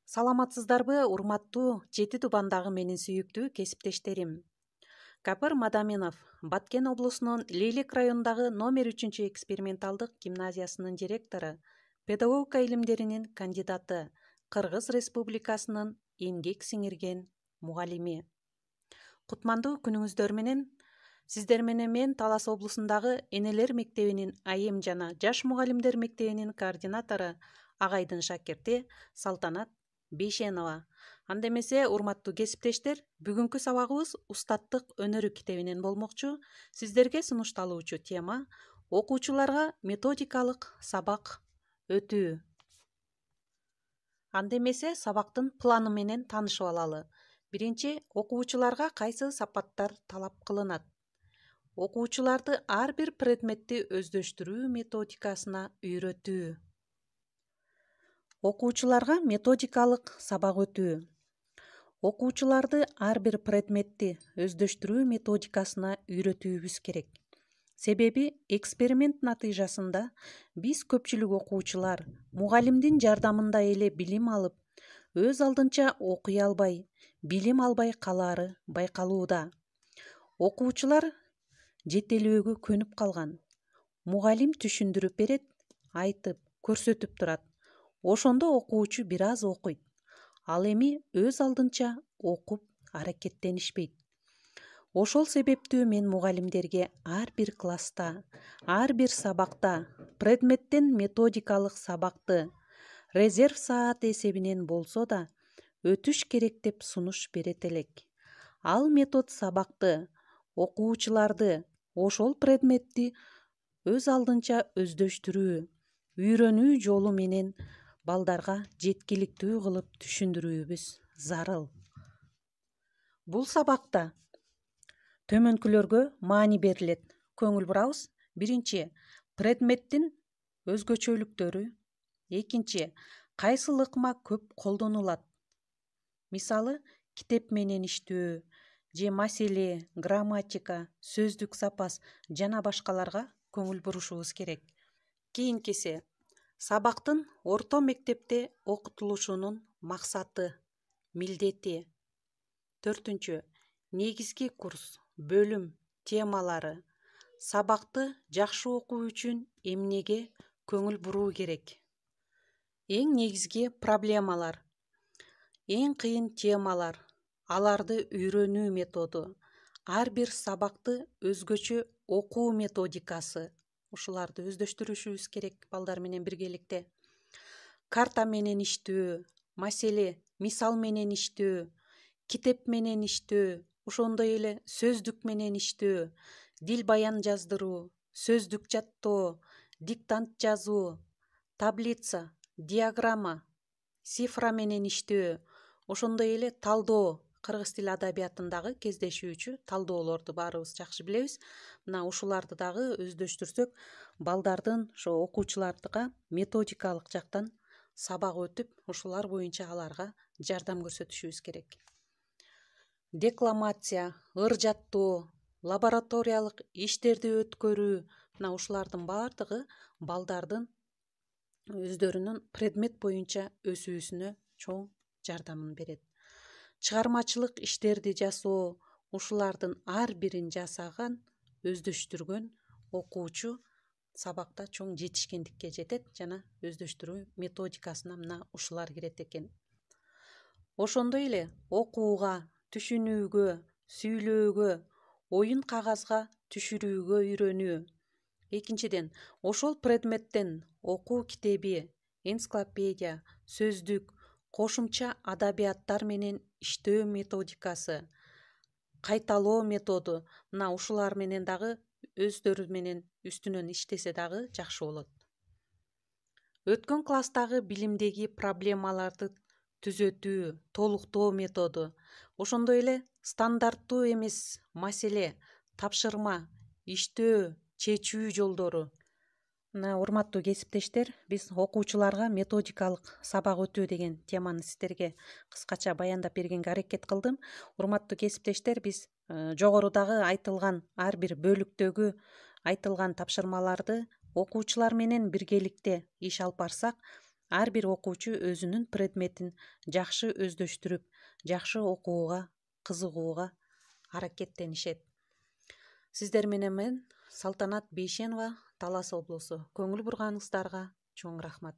Саламатсыздарбы, урматтуу 7 тубандагы менин сүйүктүү кесиптештерим. Капыр Мадаменов, Баткен облусунун Лейлек районундагы номер 3 эксперименталдык гимназиясынын директору, педагогика илимдеринин кандидаты, Кыргыз Республикасынын эмгек сиңирген мугалими. Кутмандуу күнүңүздөр менен. Сиздер менен мен Талас облусундагы Энелер мектебинин айым жана жаш мугалимдер мектебинин координатору агайдын шакирти Салтанат Бейшенова. Анда эмесе, урматтуу кесиптештер, бүгүнкү сабагыбыз устаттык өнөрү китебинен болмокчу. Сиздерге сунушталуучу тема окуучуларга методикалык сабак өтүү. Анда эмесе, сабактын планы менен таанышып алалы. Биринчи, окуучуларга кайсы сапаттар талап кылынат? Окуучуларды ар бир предметти өздөштүрүү методикасына үйрөтүү. Окуучуларга методикалык сабак өтүү. Окуучуларды ар бир предметти өздөштүрүү методикасына үйрөтүүбүз керек. Себеби эксперимент натыйжасында биз көпчүлүк окуучулар мугалимдин жардамында эле билим алып, өз алдынча окуй албай, билим албай калаары байкалууда. Окуучулар жетелөөгө көнүп калган. Мугалим түшүндүрүп берет, айтып, көрсөтүп турат. Ошондо окуучу бир аз окуйт. Ал эми өз алдынча окуп аракеттенишпейт. Ошол себептүү мен мугалимдерге ар бир класста, ар бир сабакта предметтен методикалык сабакты резерв саат эсебинен болсо да өтүш керек деп сунуш берет элек. Ал метод сабакты окуучуларды ошол предметти өз алдынча өздөштүрүү, үйрөнүү жолу менен балдарга жеткиликтүү кылып түшүндүрүүбүз зарыл. Бул сабакта төмөнкүлөргө маани берилет. Көңүл бурабыз. Биринчи, предметтин өзгөчөлүктөрү. Экинчи, кайсы ыкма көп колдонулат? Мисалы, китеп менен иштөө, же маселе, грамматика, сөздүк запас жана башкаларга көңүл бурушубуз керек. Кийинкиси, сабактын орто мектепте окутулушунун максаты, милдети. Төртүнчү, негизги курс, бөлүм, темалары. Сабакты жакшы окуу үчүн эмнеге көңүл буруу керек? Эң негизги проблемалар, эң кыйын темалар, аларды үйрөнүү методу, ар бир сабакты өзгөчө окуу методикасы. Ушуларды өздөштүрүшүбүз керек балдар менен биргеликте. Карта менен иштөө, маселе, мисал менен иштөө, китеп менен иштөө, ошондой эле сөздүк менен иштөө, дил баян жаздыруу, сөздүк жаттоо, диктант жазуу, таблица, диаграмма, цифра менен иштөө, ошондой эле талдоо. Кыргыз тили адабиятындагы кездешүүчү талдоолорду баарыбыз жакшы билебиз. Мына ушуларды дагы өздөштүрсөк, балдардын, ошо окуучуларга методикалык жактан сабак өтүп, ушулар боюнча аларга жардам көрсөтүшүбүз керек. Декламация, ыр жаттоо, лабораториялык иштерди өткөрүү, мына ушулардын баардыгы балдардын өздөрүнүн предмет боюнча өсүүсүнө чоң жардамын берет. Чыгармачылык иштерди жасоо, ушулардын ар бирин жасаган, өздөштүргөн окуучу сабакта чоң жетишкендикке жетет жана өздөштүрүү методикасына мына ушулар кирет экен. Ошондой эле окууга, түшүнүүгө, сүйлөөгө, оюн кагазга түшүрүүгө үйрөнүү. Экинчиден, ошол предметтен окуу китеби, энциклопедия, сөздүк, кошумча адабияттар менен иштөө методикасы, кайталоо методу, мына ушулар менен дагы өздөрү менен үстүнөн иштесе дагы жакшы болот. Өткөн класстагы билимдеги проблемаларды түзөтүү, толуктоо методу, ошондой эле стандарттуу эмес маселе, тапшырма, иштөө, чечүү жолдору. Мына урматтуу кесиптештер, биз окуучуларга методикалык сабак өтүү деген теманы сиздерге кыскача баяндап бергенге аракет кылдым. Урматтуу кесиптештер, биз жогорудагы айтылган ар бир бөлүктөгү айтылган тапшырмаларды окуучулар менен биргеликте иш алып барсак, ар бир окуучу өзүнүн предметин жакшы өздөштүрүп, жакшы окууга, кызыгууга аракеттенишет. Сиздер менен мен Салтанат Бейшенова, Талас облусу. Көңүл бурганыңыздарга чоң рахмат.